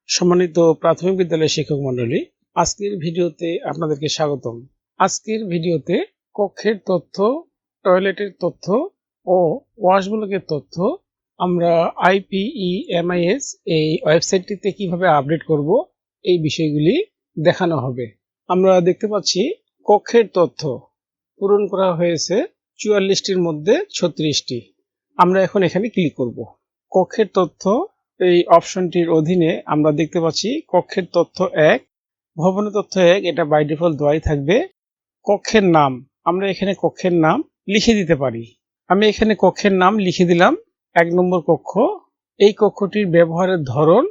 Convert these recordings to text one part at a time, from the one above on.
সম্মানিত প্রাথমিক বিদ্যালয়ের শিক্ষক মণ্ডলী, আজকের ভিডিওতে আপনাদেরকে স্বাগতম। আজকের ভিডিওতে কক্ষের তথ্য, টয়লেটের তথ্য ও ওয়াশ ব্লকের তথ্য আমরা IPEMIS এই ওয়েবসাইটটিতে কিভাবে আপডেট করব এই বিষয়গুলি দেখানো হবে। আমরা দেখতে পাচ্ছি কক্ষের তথ্য পূরণ করা হয়েছে 44টির মধ্যে 36টি। আমরা এখন এখানে ক্লিক করব। কক্ষের তথ্য এই অপশনটির অধীনে আমরা দেখতে পাচ্ছি কক্ষের তথ্য 1, ভবনের তথ্য 1, এটা বাই ডিফল্ট দেওয়াই থাকবে। কক্ষের নাম, আমরা এখানে কক্ষের নাম লিখে দিতে পারি। আমি এখানে কক্ষের নাম লিখে দিলাম 1 নম্বর কক্ষ। এই কক্ষটির ব্যবহারের ধরন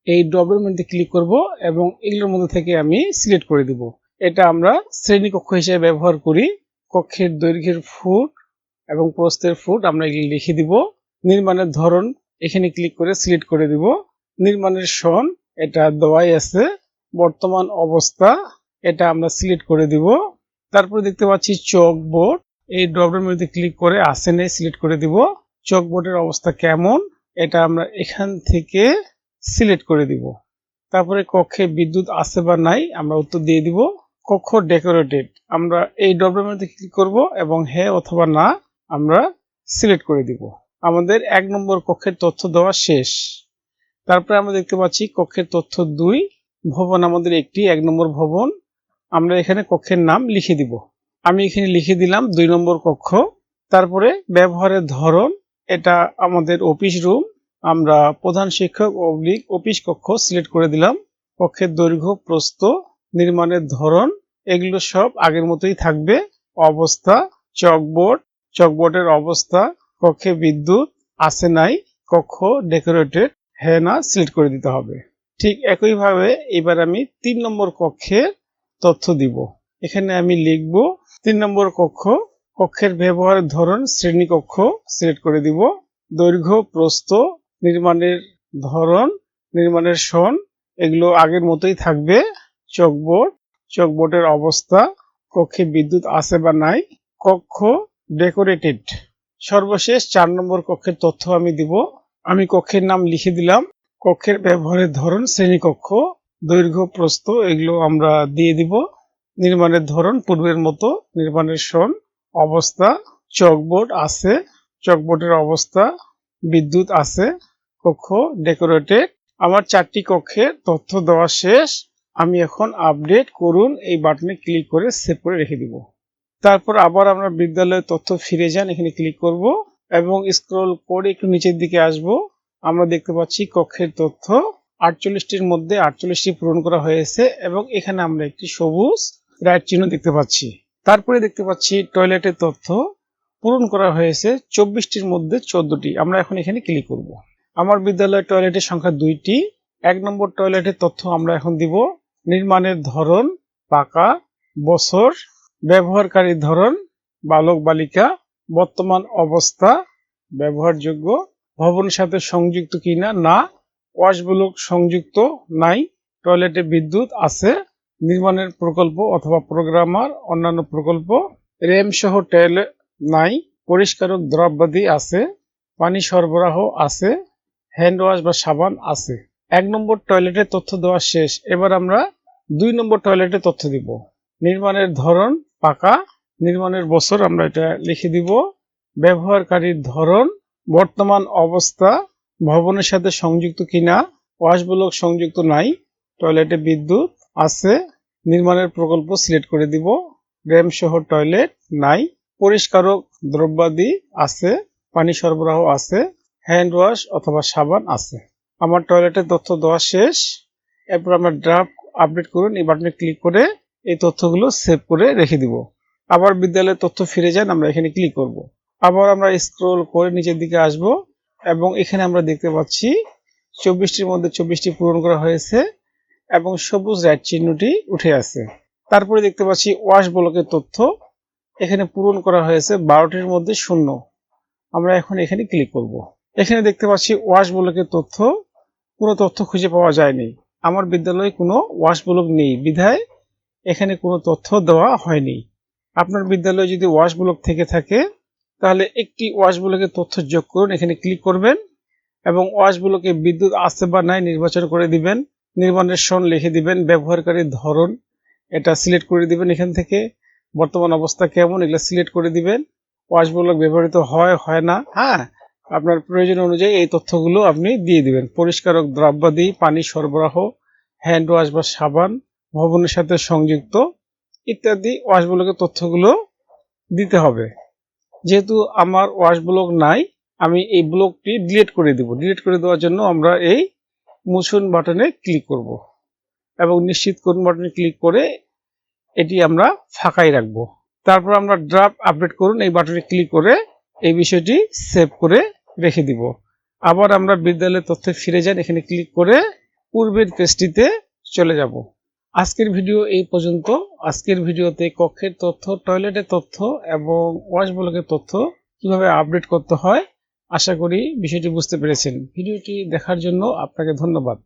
এই ড্রপের মধ্যে ক্লিক করব এবং এগুলোর মধ্যে থেকে আমি সিলেক্ট করে দিব। এটা আমরা শ্রেণীকক্ষ হিসেবে ব্যবহার করি। কক্ষের দৈর্ঘ্যের ফুট এবং প্রস্থের ফুট আমরা এগুলি লিখে দিব। নির্মাণের ধরন এখানে ক্লিক করে সিলেক্ট করে দিব। নির্মাণের সন এটা দেওয়াই আছে। বর্তমান অবস্থা এটা আমরা সিলেক্ট করে দিব। তারপরে দেখতে পাচ্ছি চকবোর্ড, এই ড্রপের মধ্যে ক্লিক করে আছে নেই সিলেক্ট করে দিব। চকবোর্ডের অবস্থা কেমন এটা আমরা এখান থেকে সিলেক্ট করে দিব। তারপরে কক্ষে বিদ্যুৎ আছে বা নাই আমরা উত্তর দিয়ে দিব। কক্ষ ডেকোরেটেড, আমরা এই ড্রপের মধ্যে ক্লিক করব এবং হ্যাঁ অথবা না আমরা সিলেক্ট করে দিব। আমাদের 1 নম্বর কক্ষের তথ্য দেওয়া শেষ। তারপরে আমরা দেখতে পাচ্ছি কক্ষের তথ্য 2, ভবন আমাদের একটি 1 নম্বর ভবন। আমরা এখানে কক্ষের নাম লিখে দিব। আমি এখানে লিখে দিলাম 2 নম্বর কক্ষ। তারপরে ব্যবহারের ধরন এটা আমাদের অফিস রুম, আমরা প্রধান শিক্ষক অফিস কক্ষ সিলেক্ট করে দিলাম। কক্ষের দৈর্ঘ্য, প্রস্থ, নির্মাণের ধরন এগুলো সব আগের মতোই থাকবে। অবস্থা, চকবোর্ডের অবস্থা, কক্ষে বিদ্যুৎ আছে নাই, কক্ষ ডেকোরেটেড হ্যাঁ না সিলেক্ট করে দিতে হবে। ঠিক একইভাবে এবার আমি 3 নম্বর কক্ষের তথ্য দিব। এখানে আমি লিখব 3 নম্বর কক্ষ। কক্ষের ব্যবহারের ধরন শ্রেণীকক্ষ সিলেক্ট করে দিব। দৈর্ঘ্য, প্রস্থ, নির্মাণের ধরন, নির্মাণের সন এগুলো আগের মতোই থাকবে। চকবোর্ডের অবস্থা, কক্ষে বিদ্যুৎ আছে বা নাই, কক্ষ ডেকোরেটেড। সর্বশেষ 4 নম্বর কক্ষের তথ্য আমি দিব। আমি কক্ষের নাম লিখে দিলাম। কক্ষের ব্যবহারের ধরন শ্রেণীকক্ষ, দৈর্ঘ্য, প্রস্থ এগুলো আমরা দিয়ে দিব। নির্মাণের ধরন পূর্বের মতো, নির্মাণের সন, অবস্থা, চকবোর্ড আছে, চকবোর্ডের অবস্থা, বিদ্যুৎ আছে, কক্ষ ডেকোরেটেড। আমার 4টি কক্ষের তথ্য দেওয়া শেষ। আমি এখন আপডেট করুন এই বাটনে ক্লিক করে সেভ করে রেখে দিব। তারপর আবার আমরা বিদ্যালয়ের তথ্য ফিরে যান, এখানে ক্লিক করব এবং স্ক্রল করে একটু নিচের দিকে আসব। আমরা দেখতে পাচ্ছি কক্ষের তথ্য 48টির মধ্যে 48টি পূরণ করা হয়েছে এবং এখানে আমরা একটি সবুজ রাইট চিহ্ন দেখতে পাচ্ছি। তারপরে দেখতে পাচ্ছি টয়লেটের তথ্য পূরণ করা হয়েছে 24টির মধ্যে 14টি। আমরা এখন এখানে ক্লিক করব। আমার বিদ্যালয়ের টয়লেটের সংখ্যা 2টি। 1 নম্বর টয়লেটের তথ্য আমরা এখন দিব। নির্মাণের ধরন পাকা, বছর, ব্যবহারকারীর ধরন বালক বালিকা, বর্তমান অবস্থা ব্যবহারযোগ্য, ভবনের সাথে সংযুক্ত কিনা না, ওয়াশ ব্লক সংযুক্ত নাই, টয়লেটে বিদ্যুৎ আছে, নির্মাণের প্রকল্প অথবা প্রোগ্রামার অন্যান্য প্রকল্প, র্যাম সহ টয়লেট নাই, পরিষ্কারক দ্রব্যাদি আছে, পানি সরবরাহ আছে, হ্যান্ড ওয়াশ বা সাবান আছে। 1 নম্বর টয়লেটের তথ্য দেওয়া শেষ। এবার আমরা 2 নম্বর টয়লেটের তথ্য দিব। নির্মাণের ধরন পাকা, নির্মাণের বছর আমরা এটা লিখে দিব, ব্যবহারকারীর ধরন, বর্তমান অবস্থা, ভবনের সাথে সংযুক্ত কিনা, ওয়াশ ব্লক সংযুক্ত নাই, টয়লেটে বিদ্যুৎ আছে, নির্মাণের প্রকল্প সিলেক্ট করে দিব, র্যাম সহ টয়লেট নাই, পরিষ্কারক দ্রব্যাদি আছে, পানি সরবরাহ আছে, হ্যান্ড ওয়াশ অথবা সাবান আছে। আমার টয়লেটের তথ্য দেওয়া শেষ। এরপর আমরা ড্রাফট আপডেট করুন এই বাটনে ক্লিক করে এই তথ্যগুলো সেভ করে রেখে দিব। আবার বিদ্যালয়ের তথ্য ফিরে যান, আমরা এখানে ক্লিক করব। আবার আমরা স্ক্রল করে নিচের দিকে আসব এবং এখানে আমরা দেখতে পাচ্ছি 24টির মধ্যে 24টি পূরণ করা হয়েছে এবং সবুজ রাইট চিহ্নটি উঠে আছে। তারপরে দেখতে পাচ্ছি ওয়াশ ব্লকের তথ্য এখানে পূরণ করা হয়েছে 12টির মধ্যে 0। আমরা এখন এখানে ক্লিক করব। এখানে দেখতে পাচ্ছি ওয়াশ ব্লকের তথ্য, কোনো তথ্য খুঁজে পাওয়া যায়নি। আমার বিদ্যালয়ে কোনো ওয়াশ ব্লক নেই বিধায় এখানে কোনো তথ্য দেওয়া হয়নি। আপনার বিদ্যালয়ে যদি ওয়াশ ব্লক থেকে থাকে তাহলে একটি ওয়াশ ব্লকের তথ্য যোগ করুন, এখানে ক্লিক করবেন এবং ওয়াশ ব্লকে বিদ্যুৎ আছে বা নাই নির্বাচন করে দিবেন। নির্মাণের সন লিখে দিবেন, ব্যবহারকারীর ধরন এটা সিলেক্ট করে দিবেন, এখান থেকে বর্তমান অবস্থা কেমন এগুলো সিলেক্ট করে দিবেন, ওয়াশ ব্লক ব্যবহৃত হয় না, হ্যাঁ আপনার প্রয়োজন অনুযায়ী এই তথ্যগুলো আপনি দিয়ে দিবেন। পরিষ্কারক দ্রব্যাদি, পানি সরবরাহ, হ্যান্ড ওয়াশ বা সাবান, ভবনের সাথে সংযুক্ত ইত্যাদি ওয়াশ ব্লকের তথ্যগুলো দিতে হবে। যেহেতু আমার ওয়াশ ব্লক নাই, আমি এই ব্লকটি ডিলিট করে দেব। ডিলিট করে দেওয়ার জন্য আমরা এই মুছুন বাটনে ক্লিক করব এবং নিশ্চিত করুন বাটনে ক্লিক করে এটি আমরা ফাঁকাই রাখবো। তারপর আমরা ড্রাফট আপডেট করুন এই বাটনে ক্লিক করে এই বিষয়টি সেভ করে রেখে দিব। আবার আমরা বিদ্যালয়ের তথ্যে ফিরে যান, এখানে ক্লিক করে পূর্বের পেজটিতে চলে যাব। আজকের ভিডিও এই পর্যন্ত। আজকের ভিডিওতে কক্ষের তথ্য, টয়লেটের তথ্য এবং ওয়াশ ব্লকের তথ্য কিভাবে আপডেট করতে হয় আশা করি বিষয়টি বুঝতে পেরেছেন। ভিডিওটি দেখার জন্য আপনাকে ধন্যবাদ।